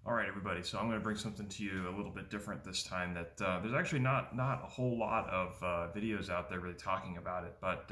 All right, everybody. So I'm going to bring something to you a little bit different this time. That there's actually not a whole lot of videos out there really talking about it. But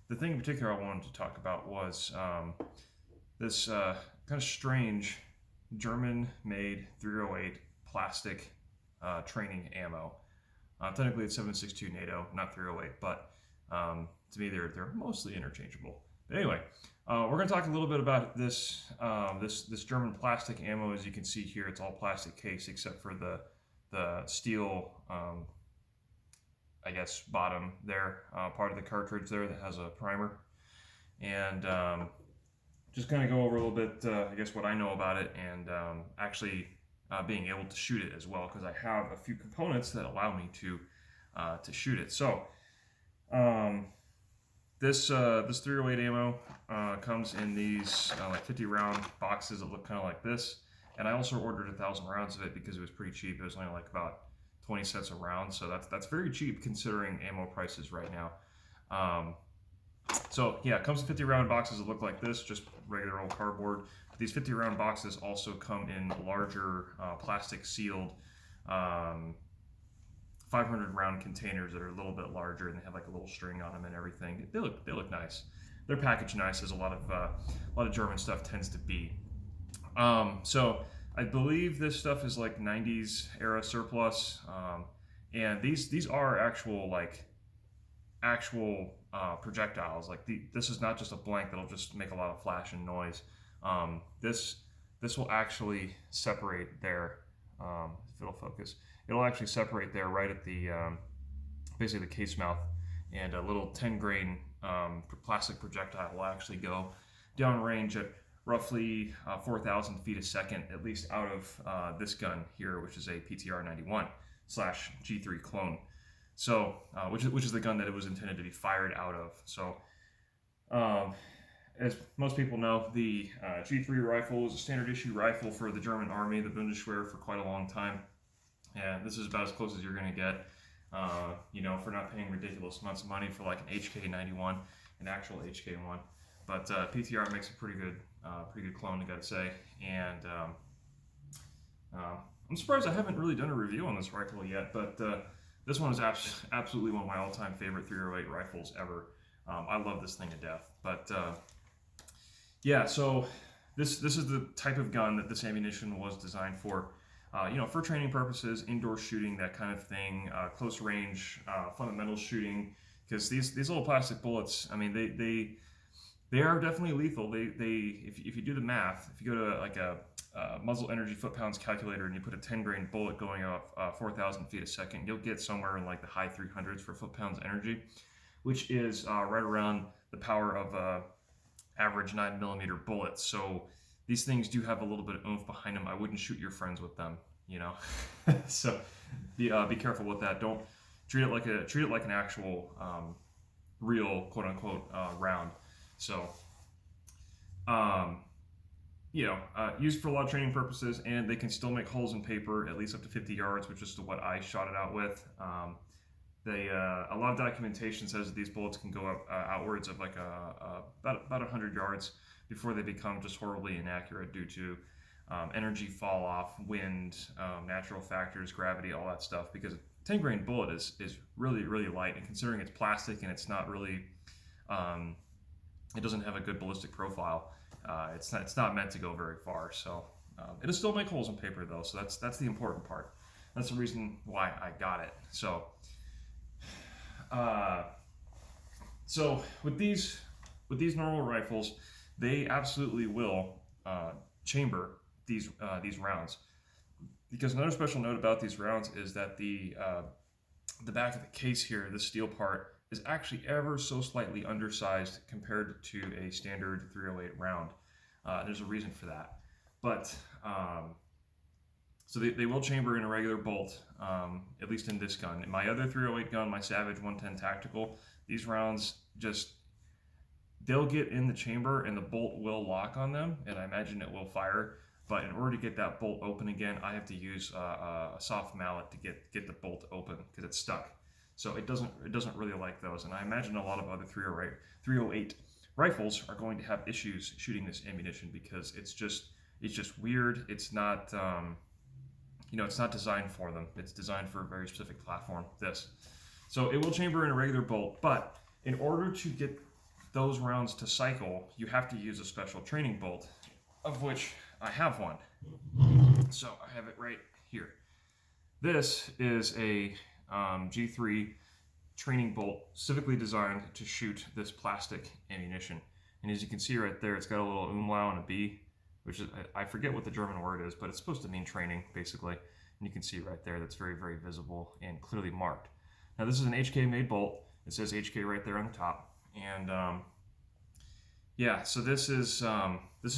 the thing in particular I wanted to talk about was this kind of strange German-made 308 plastic training ammo. Technically, it's 7.62 NATO, not 308, but to me, they're mostly interchangeable. But anyway, we're going to talk a little bit about this this German plastic ammo. As you can see here, it's all plastic case except for the steel, I guess, bottom there, part of the cartridge there that has a primer. And just kind of go over a little bit, I guess, what I know about it, and actually being able to shoot it as well, because I have a few components that allow me to shoot it. So this 308 ammo comes in these like 50 round boxes that look kind of like this, and I also ordered 1,000 rounds of it because it was pretty cheap. It was only like about 20 cents a round, so that's very cheap considering ammo prices right now. So yeah, it comes in 50 round boxes that look like this, just regular old cardboard. But these 50 round boxes also come in larger plastic sealed 500 round containers that are a little bit larger, and they have like a little string on them and everything. They look nice. They're packaged nice, as a lot of German stuff tends to be. So I believe this stuff is like 90s era surplus, and these are actual projectiles. Like this is not just a blank that'll just make a lot of flash and noise. This will actually separate there. If it'll focus, it'll actually separate there right at the basically the case mouth, and a little 10 grain plastic projectile will actually go down range at roughly 4,000 feet a second, at least out of this gun here, which is a PTR-91/G3 clone. So, which is the gun that it was intended to be fired out of. So, as most people know, the G3 rifle was a standard issue rifle for the German army, the Bundeswehr, for quite a long time. And this is about as close as you're going to get, for not paying ridiculous amounts of money for like an HK91, an actual HK1. But PTR makes a pretty good clone, I gotta say. And I'm surprised I haven't really done a review on this rifle yet, but this one is absolutely one of my all-time favorite 308 rifles ever. I love this thing to death. But yeah, so this is the type of gun that this ammunition was designed for. For training purposes, indoor shooting, that kind of thing, close range, fundamental shooting. Because these little plastic bullets, I mean, they are definitely lethal. If you do the math, if you go to like a muzzle energy foot-pounds calculator and you put a 10 grain bullet going off 4,000 feet a second, you'll get somewhere in like the high 300s for foot-pounds energy, which is right around the power of average 9mm bullets. So these things do have a little bit of oomph behind them. I wouldn't shoot your friends with them, So be careful with that. Don't treat it like an actual real quote unquote round. So used for a lot of training purposes, and they can still make holes in paper at least up to 50 yards, which is what I shot it out with. A lot of documentation says that these bullets can go up outwards of like about 100 yards before they become just horribly inaccurate due to energy fall off, wind, natural factors, gravity, all that stuff. Because a 10 grain bullet is really, really light, and considering it's plastic and it's not really it doesn't have a good ballistic profile, it's not meant to go very far. So it'll still make holes in paper though, so that's the important part. That's the reason why I got it. So with these normal rifles, they absolutely will chamber these rounds. Because another special note about these rounds is that the back of the case here, the steel part, is actually ever so slightly undersized compared to a standard 308 round. There's a reason for that. But so they will chamber in a regular bolt, at least in this gun. In my other 308 gun, my Savage 110 Tactical, these rounds they'll get in the chamber and the bolt will lock on them, and I imagine it will fire. But in order to get that bolt open again, I have to use a soft mallet to get the bolt open because it's stuck. So it doesn't really like those, and I imagine a lot of other 308 rifles are going to have issues shooting this ammunition because it's it's just weird. It's not, it's not designed for them. It's designed for a very specific platform, this. So it will chamber in a regular bolt, but in order to get those rounds to cycle, you have to use a special training bolt, of which I have one. So I have it right here. This is a G3 training bolt specifically designed to shoot this plastic ammunition. And as you can see right there, it's got a little umlaut and a B, which is, I forget what the German word is, but it's supposed to mean training, basically. And you can see right there, that's very, very visible and clearly marked. Now this is an HK made bolt. It says HK right there on the top. And yeah, so this is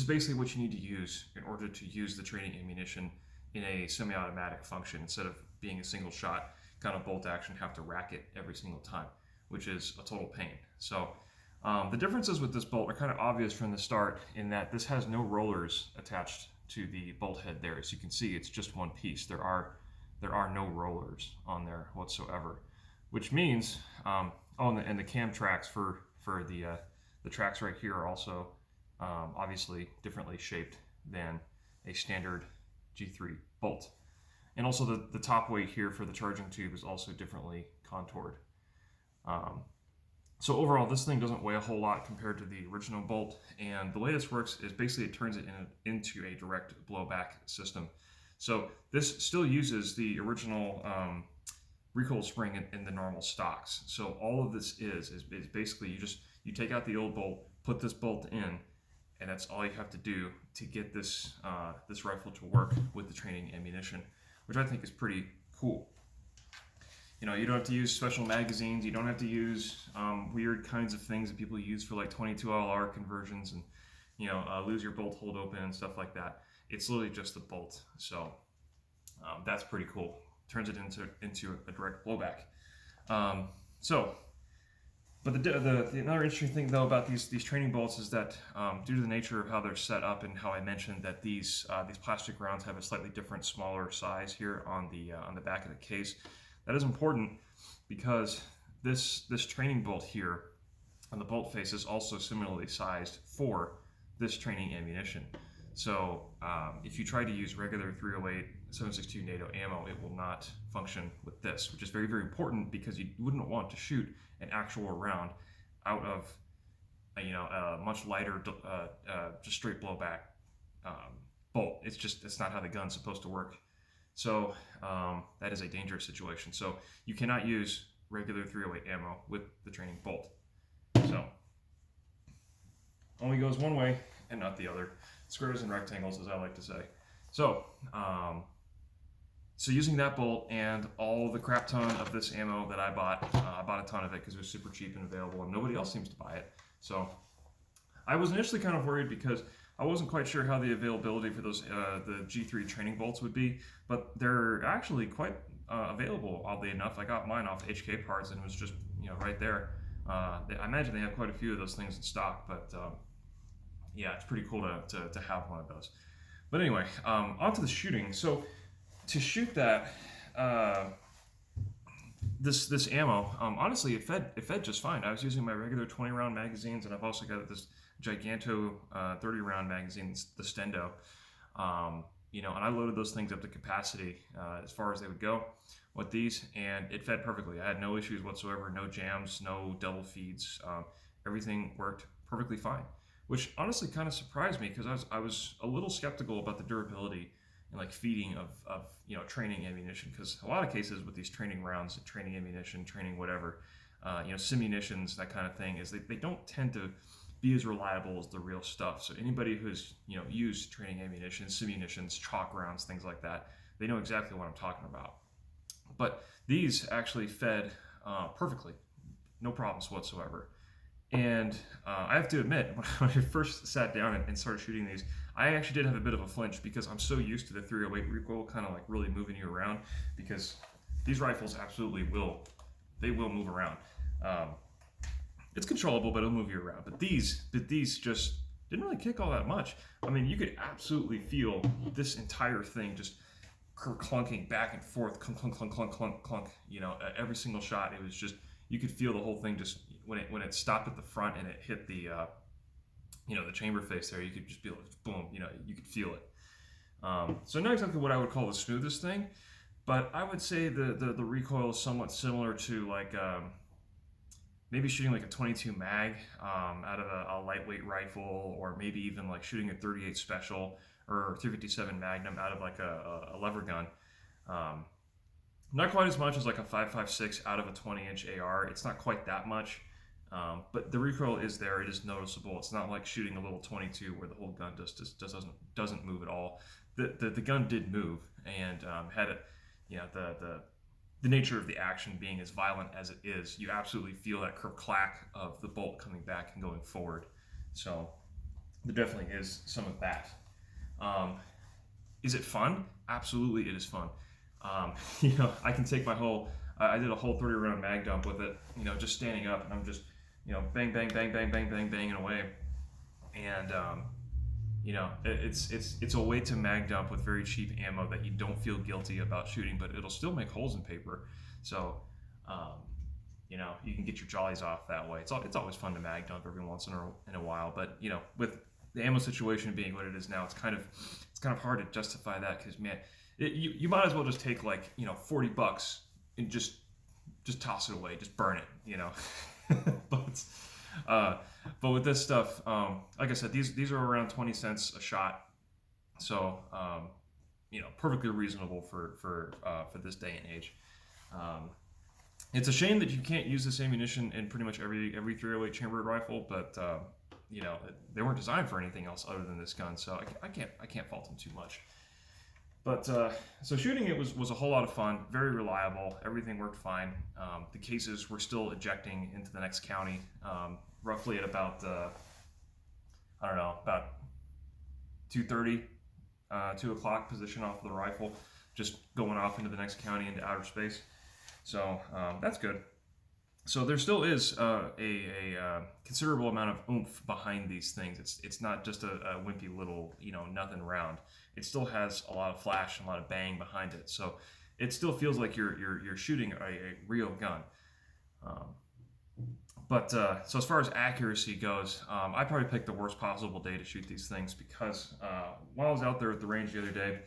basically what you need to use in order to use the training ammunition in a semi-automatic function, instead of being a single shot kind of bolt action, have to rack it every single time, which is a total pain. So the differences with this bolt are kind of obvious from the start, in that this has no rollers attached to the bolt head there. As you can see, it's just one piece. There are no rollers on there whatsoever, which means and the cam tracks for the tracks right here are also obviously differently shaped than a standard G3 bolt. And also the top weight here for the charging tube is also differently contoured. So overall, this thing doesn't weigh a whole lot compared to the original bolt, and the way this works is basically it turns it into a direct blowback system. So this still uses the original recoil spring in the normal stocks. So all of this is basically you take out the old bolt, put this bolt in, and that's all you have to do to get this this rifle to work with the training ammunition, which I think is pretty cool. You don't have to use special magazines. You don't have to use weird kinds of things that people use for like 22 LR conversions and lose your bolt hold open and stuff like that. It's literally just the bolt. So that's pretty cool. Turns it into a direct blowback. But the another interesting thing though about these training bolts is that due to the nature of how they're set up, and how I mentioned that these plastic rounds have a slightly different, smaller size here on the back of the case. That is important because this training bolt here on the bolt face is also similarly sized for this training ammunition. So if you try to use regular 308 7.62 NATO ammo, it will not function with this, which is very, very important, because you wouldn't want to shoot an actual round out of a much lighter just straight blowback bolt. It's not how the gun's supposed to work. So that is a dangerous situation. So you cannot use regular 308 ammo with the training bolt. So only goes one way and not the other. Squares and rectangles, as I like to say. So so using that bolt and all the crap ton of this ammo that I bought a ton of it because it was super cheap and available, and nobody else seems to buy it. So I was initially kind of worried because I wasn't quite sure how the availability for those the G3 training bolts would be, but they're actually quite available, oddly enough. I got mine off HK Parts, and it was just right there. I imagine they have quite a few of those things in stock, but yeah, it's pretty cool to have one of those. But anyway, on to the shooting. So to shoot that this ammo, honestly, it fed just fine. I was using my regular 20 round magazines, and I've also got this Giganto 30 round magazine, the Stendo. And I loaded those things up to capacity as far as they would go with these, and it fed perfectly. I had no issues whatsoever, no jams, no double feeds. Everything worked perfectly fine, which honestly kind of surprised me, because I was a little skeptical about the durability and like feeding of training ammunition, because a lot of cases with these training rounds, training ammunition, training whatever, simunitions, that kind of thing, is they don't tend to be as reliable as the real stuff. So anybody who's used training ammunition, simunitions, chalk rounds, things like that, they know exactly what I'm talking about. But these actually fed perfectly, no problems whatsoever. And I have to admit, when I first sat down and started shooting these, I actually did have a bit of a flinch, because I'm so used to the 308 recoil kind of like really moving you around, because these rifles absolutely will move around. It's controllable, but it'll move you around. But these just didn't really kick all that much. I mean, you could absolutely feel this entire thing just clunking back and forth, clunk, clunk, clunk, clunk, clunk, clunk. Every single shot, it was just, you could feel the whole thing just when it stopped at the front and it hit the the chamber face there. You could just be like, boom, you could feel it. So not exactly what I would call the smoothest thing, but I would say the recoil is somewhat similar to like maybe shooting like a 22 mag out of a lightweight rifle, or maybe even like shooting a 38 special or 357 Magnum out of like a lever gun. Not quite as much as like a 5.56 out of a 20-inch AR. It's not quite that much, but the recoil is there. It is noticeable. It's not like shooting a little 22 where the whole gun just doesn't move at all. The gun did move, and had it, you know, the nature of the action being as violent as it is, you absolutely feel that clack of the bolt coming back and going forward. So there definitely is some of that. Is it fun? Absolutely, it is fun. You know, I can take my whole, I did a whole 30 round mag dump with it, you know, just standing up, and I'm just, you know, bang, bang, bang, bang, bang, bang, banging away. And, you know, it's a way to mag dump with very cheap ammo that you don't feel guilty about shooting, but it'll still make holes in paper. So, you know, you can get your jollies off that way. It's always fun to mag dump every once in a while, but you know, with the ammo situation being what it is now, it's kind of hard to justify that, because man, you might as well just take like, you know, $40 and just toss it away, just burn it, you know. But with this stuff, like I said, these are around 20 cents a shot, so you know, perfectly reasonable for this day and age. It's a shame that you can't use this ammunition in pretty much every 308 chambered rifle, but you know, they weren't designed for anything else other than this gun, so I can't fault them too much. But so shooting it was a whole lot of fun, very reliable. Everything worked fine. The cases were still ejecting into the next county, roughly at about I don't know, about 2:30, 2 o'clock position off of the rifle, just going off into the next county into outer space. So that's good. So there still is a considerable amount of oomph behind these things. It's not just a wimpy little, you know, nothing round. It still has a lot of flash and a lot of bang behind it. So it still feels like you're shooting a real gun. So as far as accuracy goes, I probably picked the worst possible day to shoot these things, because while I was out there at the range the other day,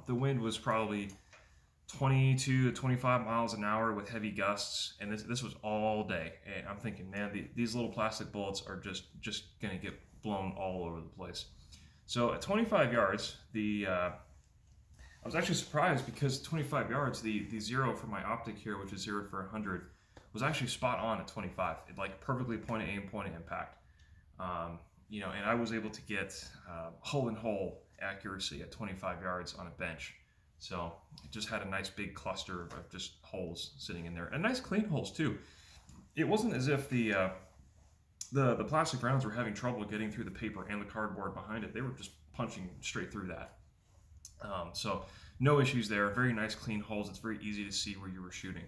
the wind was probably 22 to 25 miles an hour with heavy gusts, and this was all day. And I'm thinking, man, these little plastic bullets are just gonna get blown all over the place. So at 25 yards, I was actually surprised, because 25 yards, the zero for my optic here, which is 0 for 100, was actually spot on at 25. It like perfectly point of aim, point of impact. You know, and I was able to get hole in hole accuracy at 25 yards on a bench. So it just had a nice big cluster of just holes sitting in there, and nice clean holes too. It wasn't as if the plastic rounds were having trouble getting through the paper and the cardboard behind it. They were just punching straight through that. So no issues there. Very nice clean holes. It's very easy to see where you were shooting.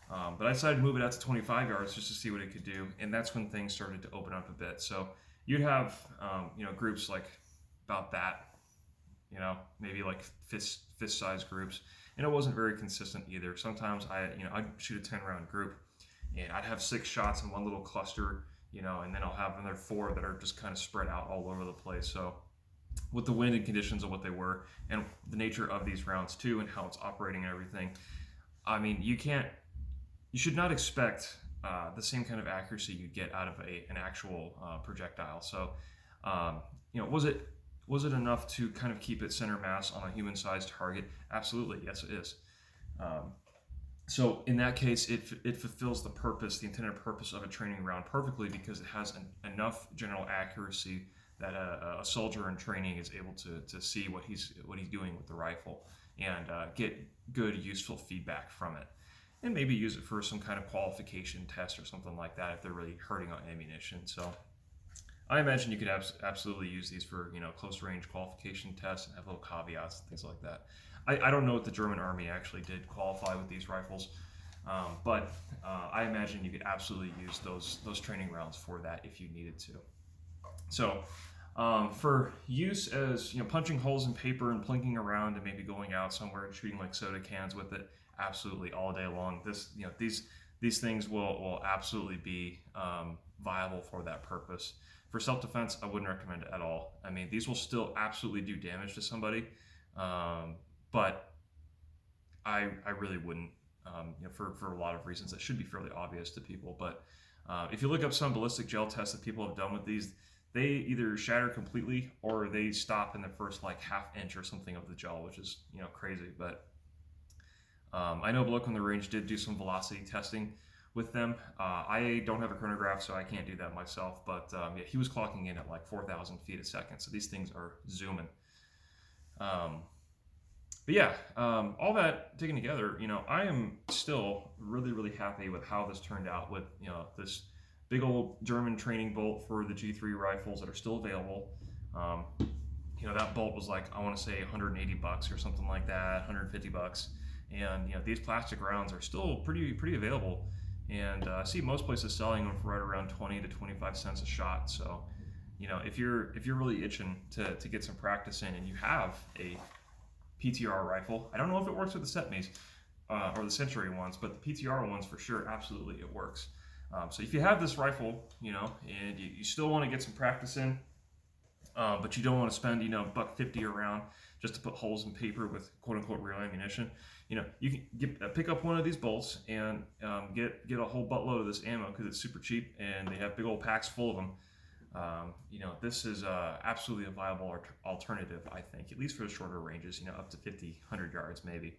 But I decided to move it out to 25 yards just to see what it could do, and that's when things started to open up a bit. So you'd have you know, groups like about that, you know, maybe like fist size groups, and it wasn't very consistent either. Sometimes I'd shoot a 10 round group, and I'd have 6 shots in one little cluster, you know, and then I'll have another 4 that are just kind of spread out all over the place. So with the wind and conditions of what they were, and the nature of these rounds too, and how it's operating and everything, I mean, you should not expect the same kind of accuracy you get out of an actual projectile. So you know, was it enough to kind of keep it center mass on a human-sized target? Absolutely, yes it is. So in that case, it fulfills the purpose, the intended purpose of a training round perfectly, because it has enough general accuracy that a soldier in training is able to see what he's doing with the rifle, and get good, useful feedback from it, and maybe use it for some kind of qualification test or something like that if they're really hurting on ammunition. So I imagine you could absolutely use these for, you know, close range qualification tests and have little caveats and things like that. I don't know what the German army actually did qualify with these rifles, but I imagine you could absolutely use those training rounds for that if you needed to. So for use as, you know, punching holes in paper and plinking around and maybe going out somewhere and shooting like soda cans with it, absolutely all day long. These things will absolutely be viable for that purpose. For self-defense, I wouldn't recommend it at all. I mean, these will still absolutely do damage to somebody, but I really wouldn't, for a lot of reasons that should be fairly obvious to people. But if you look up some ballistic gel tests that people have done with these, they either shatter completely or they stop in the first like ½ inch or something of the gel, which is crazy. But I know Bloke on the range did do some velocity testing with them. I don't have a chronograph, so I can't do that myself. But yeah, he was clocking in at like 4,000 feet a second. So these things are zooming. But yeah, all that taken together, I am still really, really happy with how this turned out with, this big old German training bolt for the G3 rifles that are still available. That bolt was like, I want to say $180 or something like that, $150. And, these plastic rounds are still pretty available. And I see most places selling them for right around 20 to 25 cents a shot. So, if you're really itching to get some practice in and you have a PTR rifle, I don't know if it works with the Setmes or the Century ones, but the PTR ones for sure, absolutely it works. So if you have this rifle, and you still want to get some practice in, but you don't want to spend, $1.50 a round just to put holes in paper with quote unquote real ammunition, you can pick up one of these bolts and get a whole buttload of this ammo because it's super cheap and they have big old packs full of them. This is absolutely a viable alternative, I think, at least for the shorter ranges, up to 50, 100 yards maybe.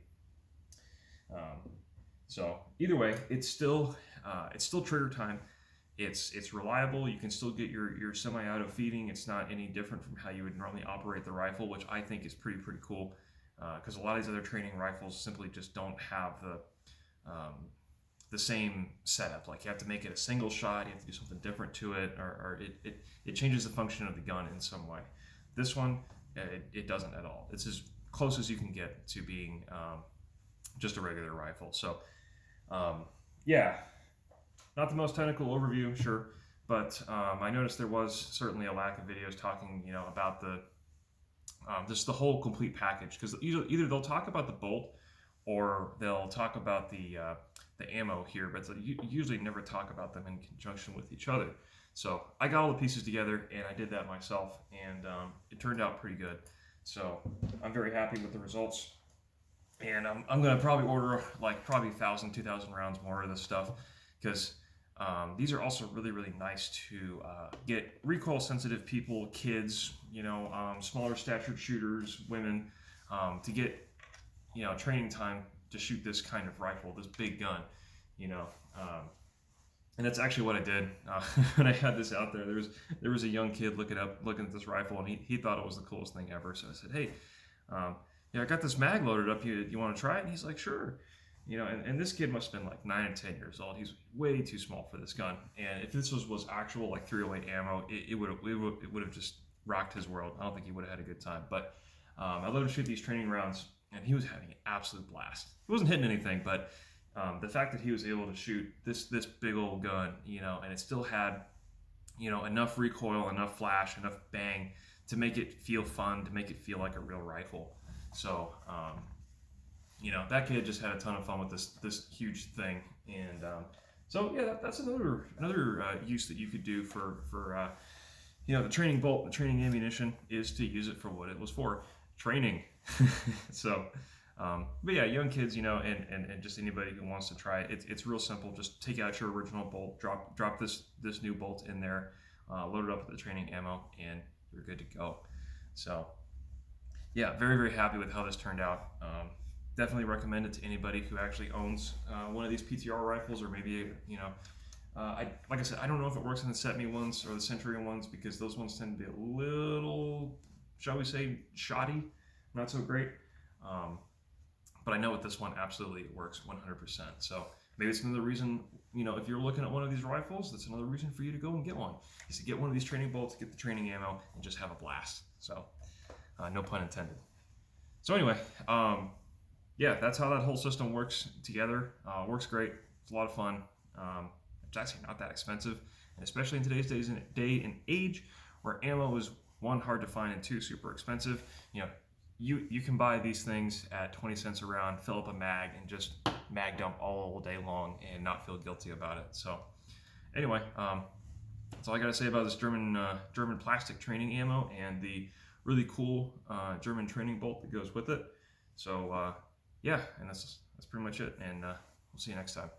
So either way, it's still trigger time. It's reliable. You can still get your semi-auto feeding. It's not any different from how you would normally operate the rifle, which I think is pretty cool. Because a lot of these other training rifles simply just don't have the same setup. Like you have to make it a single shot. You have to do something different to it, or it changes the function of the gun in some way. This one, it doesn't at all. It's as close as you can get to being just a regular rifle. So yeah, not the most technical overview, sure, but I noticed there was certainly a lack of videos talking, about just the whole complete package, because either they'll talk about the bolt or they'll talk about the ammo here, but you usually never talk about them in conjunction with each other. So I got all the pieces together and I did that myself, and it turned out pretty good. So I'm very happy with the results, and I'm gonna probably order like probably 1,000, 2,000 rounds more of this stuff, because these are also really nice to get recoil sensitive people, kids, smaller statured shooters, women, to get training time to shoot this kind of rifle, this big gun, and that's actually what I did when I had this out there. There was a young kid looking at this rifle, and he thought it was the coolest thing ever. So I said, hey, I got this mag loaded up. You want to try it? And he's like, sure. And this kid must have been like 9 or 10 years old. He's way too small for this gun. And if this was actual like 308 ammo, it would have just rocked his world. I don't think he would have had a good time. But I let him shoot these training rounds, and he was having an absolute blast. He wasn't hitting anything, but the fact that he was able to shoot this big old gun, and it still had, enough recoil, enough flash, enough bang to make it feel fun, to make it feel like a real rifle. So, that kid just had a ton of fun with this huge thing, and so yeah, that's another use that you could do for the training bolt, the training ammunition, is to use it for what it was for, training. So, but yeah, young kids, and just anybody who wants to try it, it's real simple. Just take out your original bolt, drop this new bolt in there, load it up with the training ammo, and you're good to go. So, yeah, very happy with how this turned out. Definitely recommend it to anybody who actually owns one of these PTR rifles, or maybe like I said, I don't know if it works in the Setme ones or the Century ones, because those ones tend to be a little, shall we say, shoddy, not so great. But I know with this one, absolutely it works 100%. So maybe it's another reason, if you're looking at one of these rifles, that's another reason for you to go and get one, is to get one of these training bolts, get the training ammo, and just have a blast. So no pun intended. So anyway, yeah, that's how that whole system works together. Works great. It's a lot of fun. It's actually not that expensive, and especially in today's day and age, where ammo is, one, hard to find, and two, super expensive. You can buy these things at 20 cents a round, fill up a mag, and just mag dump all day long and not feel guilty about it. So anyway, that's all I got to say about this German plastic training ammo and the really cool German training bolt that goes with it. So yeah, and that's pretty much it, and we'll see you next time.